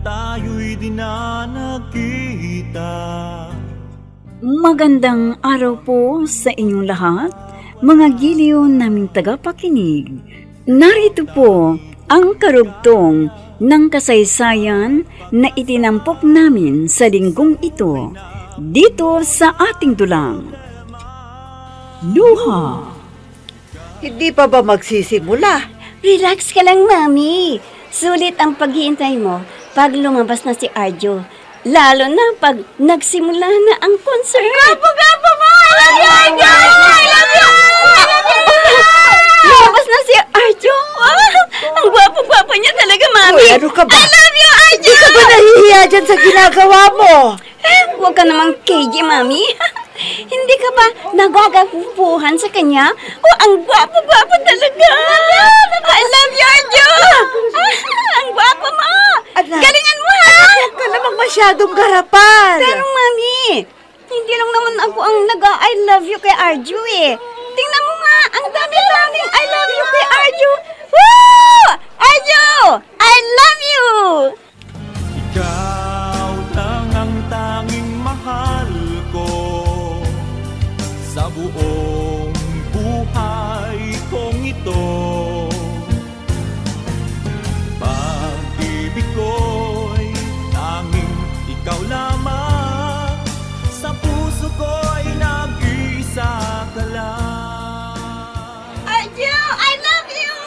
tayo'y di na nagkita. Magandang araw po sa inyong lahat, mga giliw naming tagapakinig. Narito po ang karugtong ng kasaysayan na itinampok namin sa linggong ito, dito sa ating dulang. Luha. Hindi pa ba magsisimula? Relax ka lang, Mami. Sulit ang paghihintay mo pag lumabas na si Arjo. Lalo na pag nagsimula na ang concert. Gapo mo! I love you, Arjo! I love you! Lumabas na si Arjo. Ang gwapo-gwapo niya talaga, Mami. Uy, ano ka ba? I love you, Arjo! Hindi ka ba nahihiya dyan sa ginagawa mo? Huwag ka namang KJ, Mami. Hindi ka ba nagagapuhan sa kanya? Ang gwapo-gwapo talaga. I love you, Arjo! Ang gwapo mo! Galingan mo, ha? Huwag ka namang masyadong garapan. Pero, Mami, hindi lang naman ako ang nag-I love you kay Arjo, eh. Tingnan mo nga, ang dami-daming I love you kay Arjo. Woo! Arjo! I love you! Ikaw lang ang tanging mahal ko sa buong buhay kong ito. Pag-ibig ko'y tanging ikaw lamang, sa puso ko'y nag-iisa ka lang. Arjo, I love you!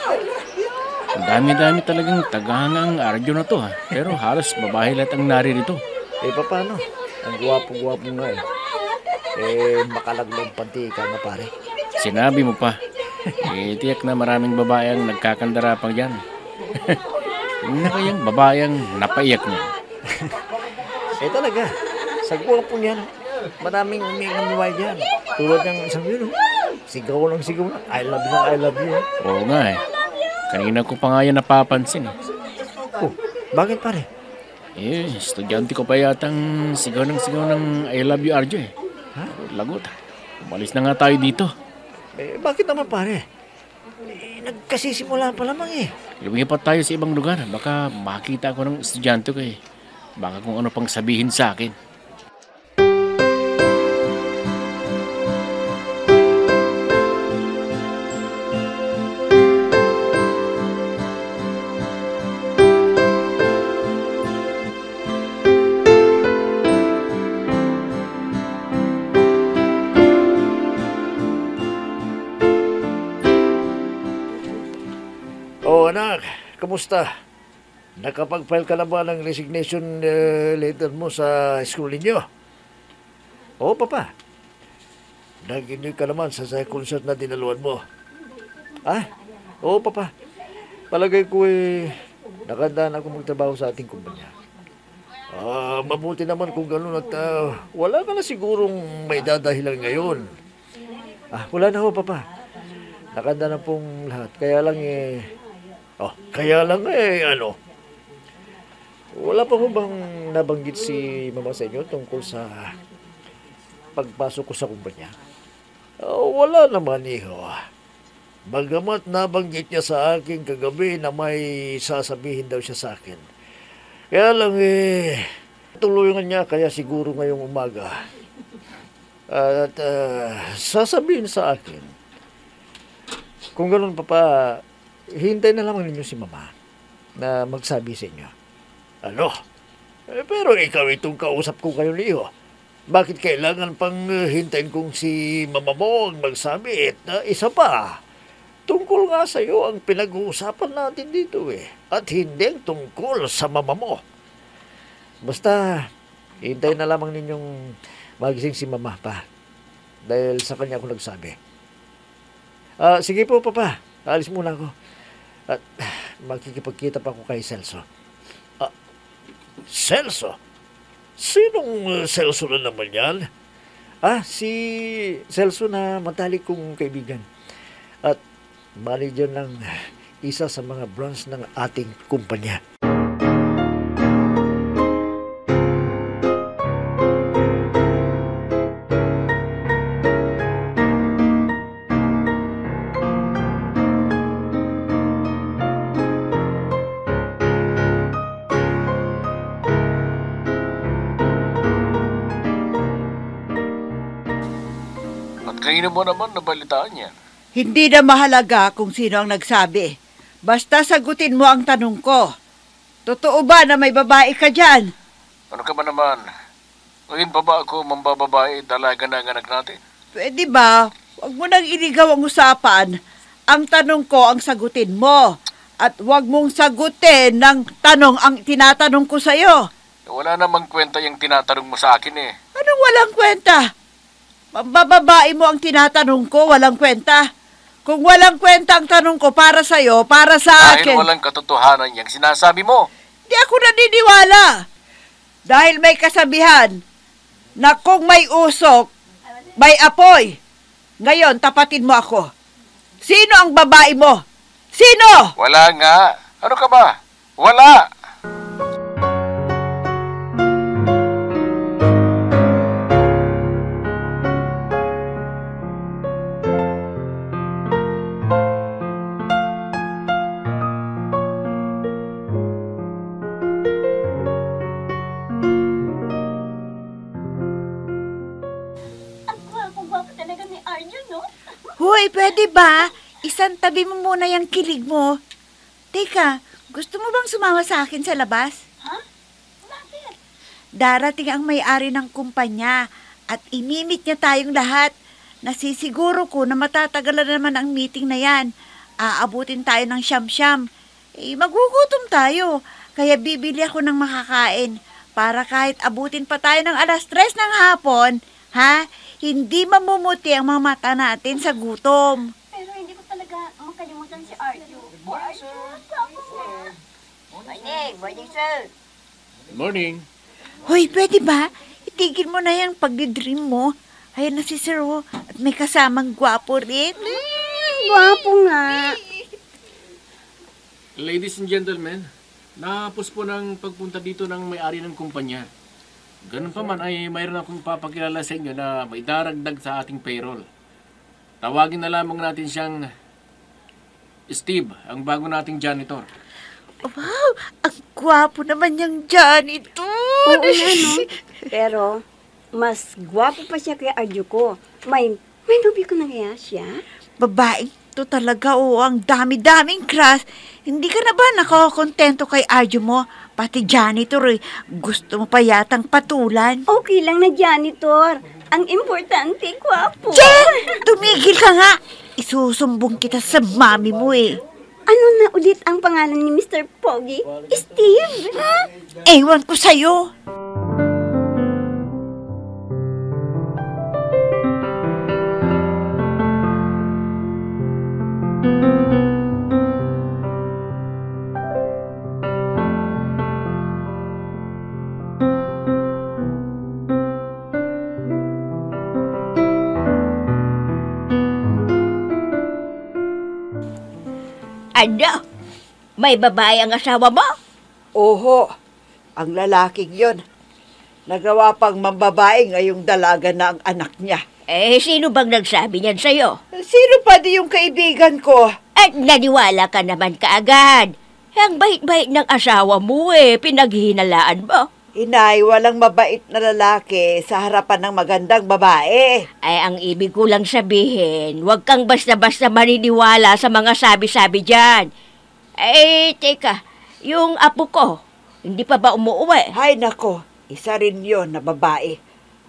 Ang dami-dami talagang tagahangang Arjo na to, ha. Pero halos babae lahat ang naririto. Paano? Ang gwapo-gwapo nga makalaglang panti ka na pare. Sinabi mo pa. Tiyak na maraming babae ang nagkakandara pang dyan. Na kayang babae ang napaiyak niya. Talaga, sa gwapo niyan, maraming umiilang buhay dyan. Tulad ng isang yun, sigaw lang sigaw na, I love you, I love you. Oo nga eh. Kanina ko pa nga yan napapansin eh. Oh, bakit pare? Estudyante ko pa yatang sigaw ng I love you, Arjo eh. Ha? Lagot. Umalis na nga tayo dito. Bakit naman pare? Nagkasisimula pa lamang eh. Lumipat tayo sa ibang lugar. Baka makita ko ng estudyante ko eh. Baka kung ano pang sabihin sa akin. Anak, kamusta? Nakapag-file ka na ba ng resignation letter mo sa school ninyo? Oo, Papa. Nag-inoy ka naman sa concert na dinaluan mo. Oo, Papa. Palagay ko nakandaan ako magtrabaho sa ating kumpanya. Mabuti naman kung gano'n at wala ka na sigurong may dadahilan ngayon. Wala na ho, Papa. Nakanda na pong lahat. Kaya lang wala pa ho bang nabanggit si Mama sa inyo tungkol sa pagpasok ko sa kumpanya? Wala naman, iho. Bagamat nabanggit niya sa akin kagabi na may sasabihin daw siya sa akin. Kaya lang tulungan niya kaya siguro ngayong umaga. At sasabihin sa akin. Kung ganoon, Papa, hintay na lamang ninyo si Mama na magsabi sa inyo. Ano? Pero ikaw itong kausap ko kayo niyo. Bakit kailangan pang hintayin kong si Mama mo ang magsabi? At isa pa, tungkol nga sa iyo ang pinag-uusapan natin dito At hindi tungkol sa Mama mo. Basta, hintayin na lamang ninyong magising si Mama pa. Dahil sa kanya ako nagsabi. Sige po, Papa. Alis muna ako. At makikipagkita pa ako kay Celso. Celso? Sinong Celso na naman yan? Si Celso na matalik kong kaibigan. At manager ng isa sa mga branch ng ating kumpanya. Kanino mo naman nabalitaan yan? Hindi na mahalaga kung sino ang nagsabi. Basta sagutin mo ang tanong ko. Totoo ba na may babae ka dyan? Ano ka ba naman? Ngayon pa ba ako mambababae dalaga na ang anak natin? Pwede ba? Huwag mo nang iligaw ang usapan. Ang tanong ko ang sagutin mo. At huwag mong sagutin ng tanong ang tinatanong ko sa'yo. Wala namang kwenta yung tinatanong mo sa akin eh. Anong walang kwenta? Mambababae mo ang tinatanong ko, walang kwenta. Kung walang kwenta ang tanong ko para sa'yo, para sa Dahil akin. walang katotohanan yung sinasabi mo. Di ako naniniwala. Dahil may kasabihan na kung may usok, may apoy. Ngayon, tapatin mo ako. Sino ang babae mo? Sino? Wala nga. Ano ka ba? Wala. Ang gwapo talaga ni Arjo, no? Hoy, pwede ba? Isang tabi mo muna yung kilig mo. Teka, gusto mo bang sumama sa akin sa labas? Ha? Bakit? Darating ang may-ari ng kumpanya at imimit niya tayong lahat. Nasisiguro ko na matatagalan naman ang meeting na yan. Aabutin tayo ng siyam-siyam. Magugutom tayo. Kaya bibili ako ng makakain para kahit abutin pa tayo ng 3:00 ng hapon, ha? Hindi mamumuti ang mga mata natin sa gutom. Pero hindi ko talaga makalimutan si Arjo. Arjo, gwapo mo. Morning, sir. Good morning. Hoy, pwede ba? Itigil mo na yung pag-dream mo. Ayan na si Sir, oh, at may kasamang gwapo rin. Gwapo nga. Ladies and gentlemen, nakapos po ng pagpunta dito ng may-ari ng kumpanya. Ganun pa man ay mayroon akong papakilala sa inyo na may daragdag sa ating payroll. Tawagin na lamang natin siyang Steve, ang bago nating janitor. Wow, ang gwapo naman yung janitor. Oo nga, no? Pero, mas gwapo pa siya kay Arjo ko. May nubiko na kaya siya? Babaeng to talaga, oo, ang dami-daming crush. Hindi ka na ba nakakontento kay Arjo mo? Pati janitor, gusto mo pa yatang patulan. Okay lang na janitor. Ang importante, gwapo. Jen! Tumigil ka nga! Isusumbong kita sa mami mo eh. Ano na ulit ang pangalan ni Mr. Pogi? Steve? Ewan ko sa'yo. Ano? May babae ang asawa mo? Oho, ang lalaking yon. Nagawa pang mambabae ngayong dalaga na ang anak niya. Sino bang nagsabi niyan sa'yo? Sino pa di yung kaibigan ko? At naniwala ka naman kaagad. Ang bait-bait ng asawa mo pinaghihinalaan mo. Inay, walang mabait na lalaki sa harapan ng magandang babae. Ay, ang ibig ko lang sabihin, huwag kang basta-basta maniniwala sa mga sabi-sabi dyan. Teka, yung apo ko, hindi pa ba umuwi? Hay nako, isa rin yon na babae.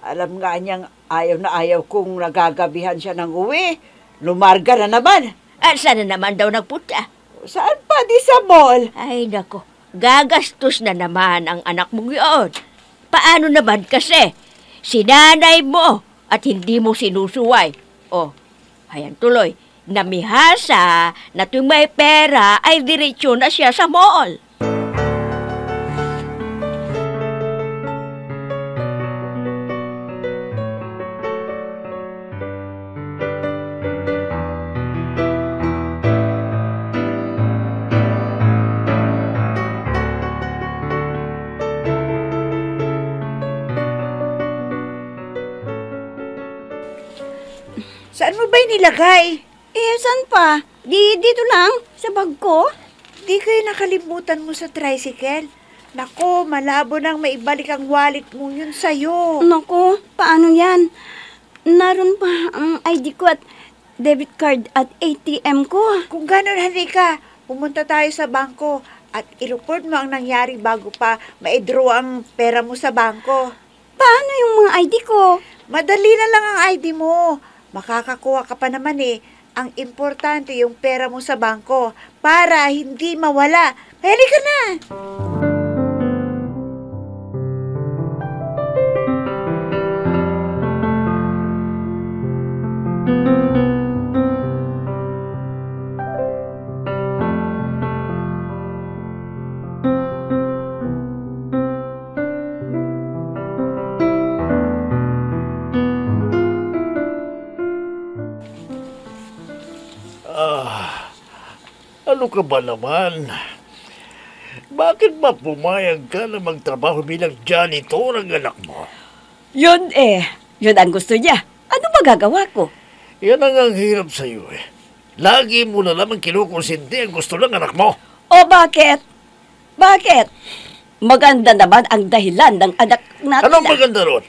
Alam nga niyang ayaw na ayaw kung nagagabihan siya ng uwi. Lumarga na naman. At sana naman daw nagpunta? Saan pa di sa mall? Ay, nako. Gagastos na naman ang anak mong yun. Paano naman kasi? Sinanay mo at hindi mo sinusuway. Ayan tuloy. Namihasa na tuwing may pera ay diretsyo na siya sa mall. Saan mo ba inilagay? Saan pa? Dito lang, sa bag ko. Di kayo nakalimutan mo sa tricycle. Nako, malabo nang maibalik ang wallet mo yun sa'yo. Naku, paano yan? naroon pa ang ID ko at debit card at ATM ko. Kung gano'n, halika. Pumunta tayo sa bangko at i-report mo ang nangyari bago pa ma-draw ang pera mo sa bangko. Paano yung mga ID ko? Madali na lang ang ID mo. Makakakuha ka pa naman eh. Ang importante yung pera mo sa bangko para hindi mawala. Halika na! Ano ka ba naman? Bakit ba pumayag ka na magtrabaho bilang janitor ang anak mo? Yun ang gusto niya. Ano ba gagawa ko? Yan ang hirap sa'yo eh. Lagi mo na lamang kinukonsinti ang gusto ng anak mo. O bakit? Bakit? Maganda naman ang dahilan ng anak natin. Anong maganda ron?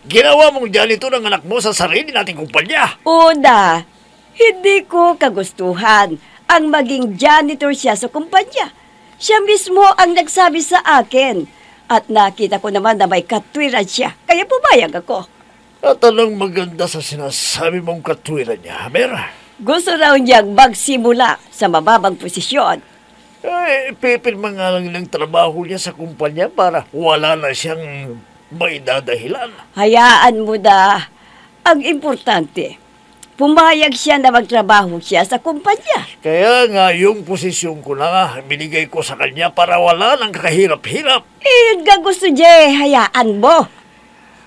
Ginawa mong janitor ang anak mo sa sarili nating kumpanya. Una, hindi ko kagustuhan ang maging janitor siya sa kumpanya. Siya mismo ang nagsabi sa akin. At nakita ko naman na may katwiran siya. Kaya pumayag ako. At anong maganda sa sinasabi mong katwiran niya, Mera? Gusto raw niyang magsimula sa mababang posisyon. Pipirma nga lang ng trabaho niya sa kumpanya para wala na siyang may dadahilan. Hayaan mo na. Ang importante, pumayag siya na magtrabaho siya sa kumpanya. Kaya nga yung posisyon ko na binigay ko sa kanya para wala ng kahirap-hirap. Yun nga gusto niya, hayaan mo.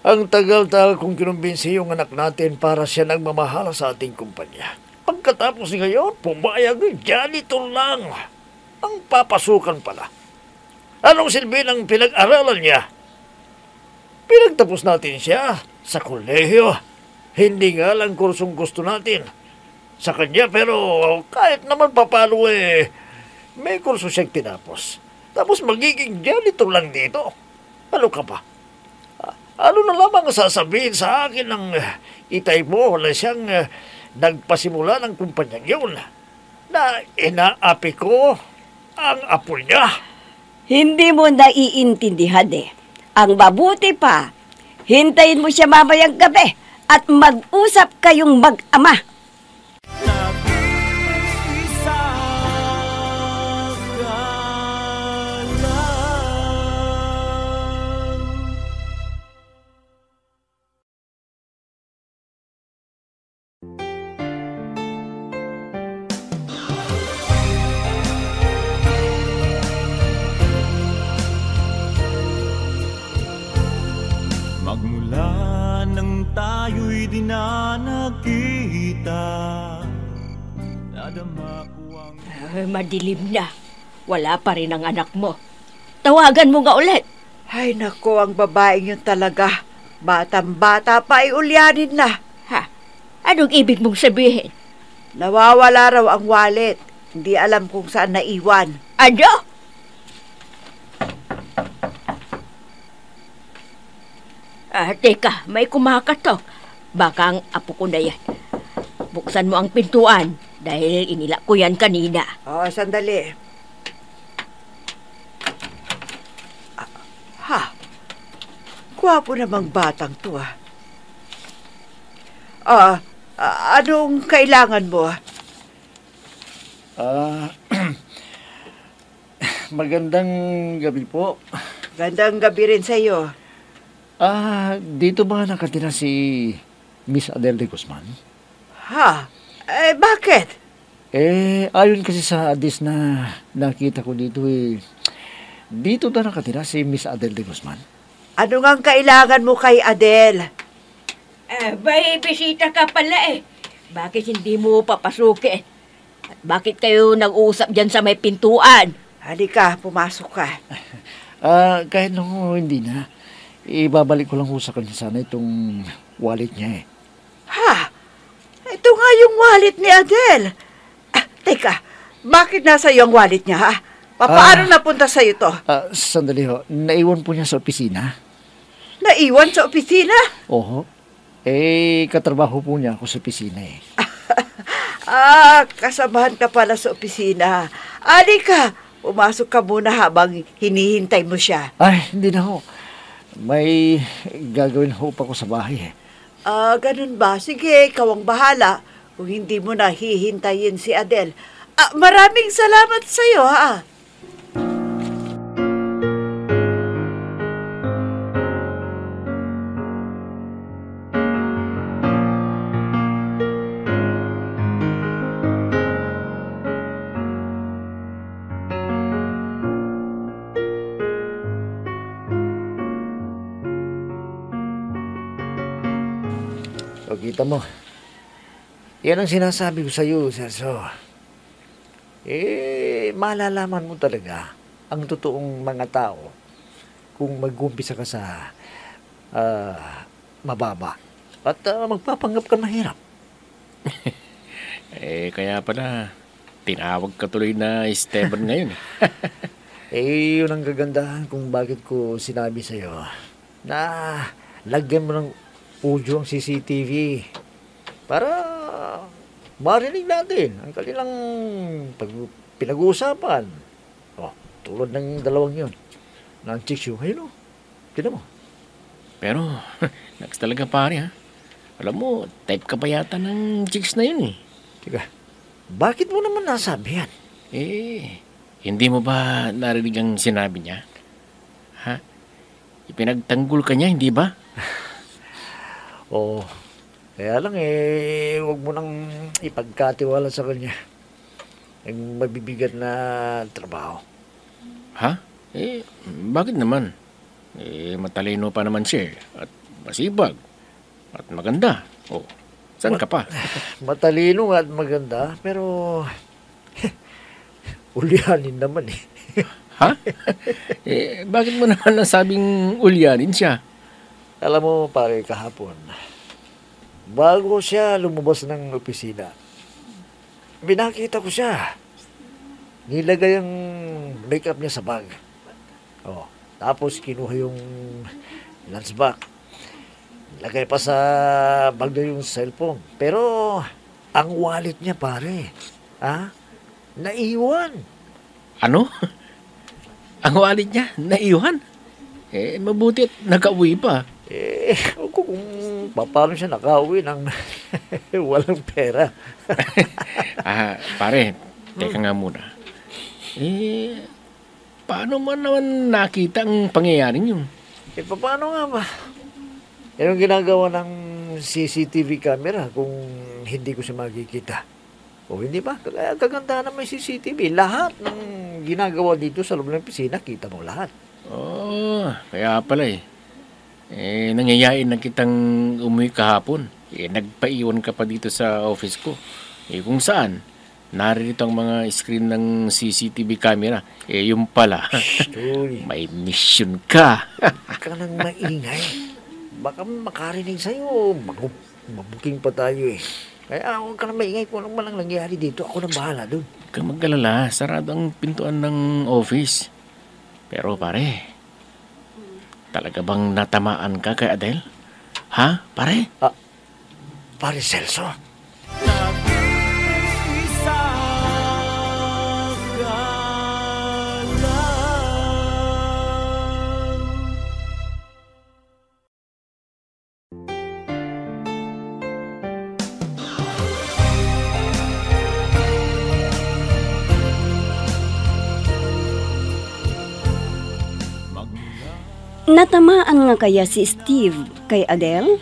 Ang tagal-tagal kong kinumbinsi yung anak natin para siya nagmamahala sa ating kumpanya. Pagkatapos ngayon, pumayag ng janitor lang. Ang papasukan pala. Anong silbi ng pinag-aralan niya? Pinagtapos natin siya sa kolehiyo. Hindi nga lang kursong gusto natin sa kanya, pero kahit naman papalo may kurso siyang tinapos. Tapos magiging janitor lang dito. Ano ka pa? Ano na lamang sasabihin sa akin ng itay mo na siyang nagpasimula ng kumpanyang yun na inaapi ko ang apo niya? Hindi mo naiintindihan Ang mabuti pa, hintayin mo siya mamayang gabi at mag-usap kayong mag-ama. Nag-iisa ka lang. Magmula nang tayo'y di na nagkita, nadama ko ang... Madilim na. Wala pa rin ang anak mo. Tawagan mo nga ulit. Ay nako, ang babaeng yun talaga. Batang-bata pa ay ulyanin na. Ha? Anong ibig mong sabihin? Nawawala raw ang wallet. Hindi alam kung saan naiwan. Ano? Teka, may kumakatok. Baka ang apo ko na yan. Buksan mo ang pintuan dahil inila ko yan kanina. Oo, sandali. Gwapo namang batang to anong kailangan mo? Magandang gabi po. Gandang gabi rin sa iyo. Dito ba nakatira si Miss Adele de Guzman? Bakit? Ayon kasi sa address na nakita ko dito dito ba nakatira si Miss Adele de Guzman? Ano ngang kailangan mo kay Adele? May bisita ka pala Bakit hindi mo papasukin? At bakit kayo nag-uusap dyan sa may pintuan? Halika, pumasok ka. Kahit nung hindi na. Ibabalik ko lang sa kanya sana itong wallet niya Ito nga yung wallet ni Adele. Teka, bakit nasa iyo ang wallet niya Paano napunta sa iyo to? Sandali ho, naiwan po niya sa opisina. Naiwan sa opisina? Oho. Katrabaho po niya ako sa opisina eh. Kasamahan ka pala sa opisina. Alika, pumasok ka muna habang hinihintay mo siya. Ay, hindi na ho. May gagawin ho pa ko sa bahay eh. Ganun ba? Sige, ikaw ang bahala. Kung hindi mo na hihintayin si Adele. Maraming salamat sa'yo, ha? O, kita mo. Yan ang sinasabi ko sa iyo, Celso. Malalaman mo talaga ang totoong mga tao kung mag-umpisa ka sa mababa at magpapanggap ka mahirap. Kaya pala, tinawag ka tuloy na Esteban ngayon. Yun ang kagandahan kung bakit ko sinabi sa iyo na lagyan mo ng audio ang CCTV para marinig natin ang kanilang pinag-uusapan. Tulad ng dalawang yun. Ng chicks yun. Ayun o. Tignan mo. Pero, next talaga pare ha. Alam mo, type ka pa yata ng chicks na yun eh. Teka, bakit mo naman nasabi yan? Hindi mo ba narinig ang sinabi niya? Ha? Ipinagtanggol ka niya, hindi ba? Kaya lang huwag mo nang ipagkatiwala sa kanya ang mabibigat na trabaho. Ha? Bakit naman? Matalino pa naman siya at masibag at maganda. Saan ka pa? Matalino at maganda, pero ulyanin naman eh. Ha? Bakit mo naman nasabing ulyanin siya? Alam mo, pare, kahapon, bago siya lumabas ng opisina, binakita ko siya. Nilagay ang makeup niya sa bag. Tapos kinuha yung lunch bag. Lagay pa sa bag na yung cellphone. Pero, ang wallet niya, pare, naiwan. Ano? Ang wallet niya, naiwan? Mabuti at nakauwi pa. Kung paano siya nakauwi ng walang pera. Pare, teka nga muna. Paano mo naman nakita ang pangyayaring yun? Paano nga ba? Yan ang ginagawa ng CCTV camera kung hindi ko siya makikita. O hindi ba? Kaya kaganda na may CCTV. Lahat ng ginagawa dito sa loob ng pisina, kita mo lahat. Kaya pala nangyayain na kitang umuwi kahapon. Nagpaiwan ka pa dito sa office ko. Kung saan, narito ang mga screen ng CCTV camera. Yung pala, may mission ka. Ka nang maingay. Baka makarinig sa'yo. Mabuking pa tayo eh. Kaya huwag ka nang maingay kung anong malang nangyari dito. Ako nang bahala doon. Huwag kang mag-alala. Sarado ang pintuan ng office. Pero pare, talaga bang natamaan ka kay Adele? Ha, pare? Pare Celso? Nag-iisa ka lang. Natamaan nga kaya si Steve kay Adele?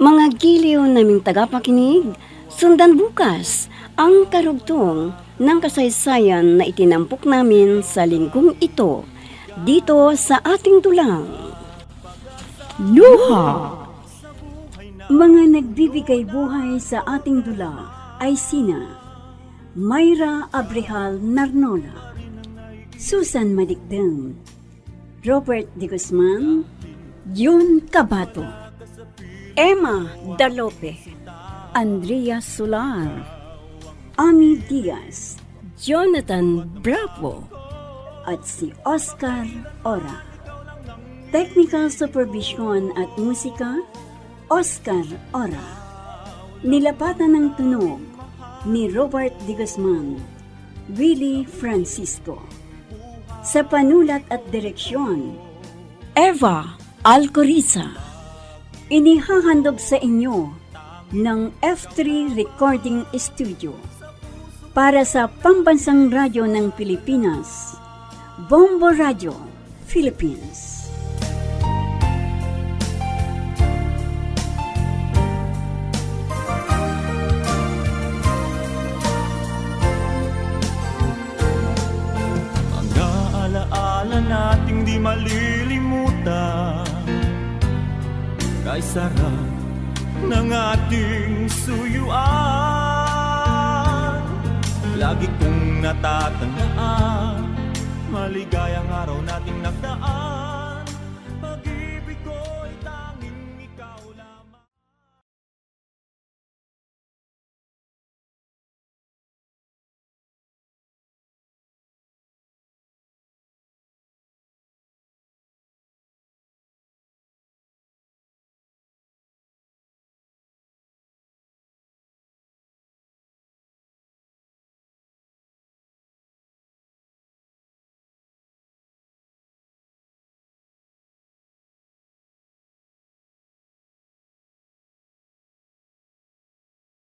Mga giliw naming tagapakinig, sundan bukas ang karugtong ng kasaysayan na itinampok namin sa linggong ito dito sa ating tulang. Luha! Mga nagbibigay buhay sa ating dula ay sina Mayra Abrehal Narnola, Susan Malikdem, Robert De Guzman, Jun Cabato, Emma Dalope, Andrea Solar, Ami Diaz, Jonathan Bravo, at si Oscar Ora. Technical Supervision at Musika, Oscar Ora. Nilapatan ng tunog ni Robert D. Guzman, Willie Francisco. Sa panulat at direksyon, Eva Alcoriza. Inihahandog sa inyo ng F3 Recording Studio para sa Pambansang Radyo ng Pilipinas, Bombo Radio, Philippines. Nating di malilimutan kay sarap ng ating suyuan. Lagi kong natatandaan maligayang araw nating nagdaan.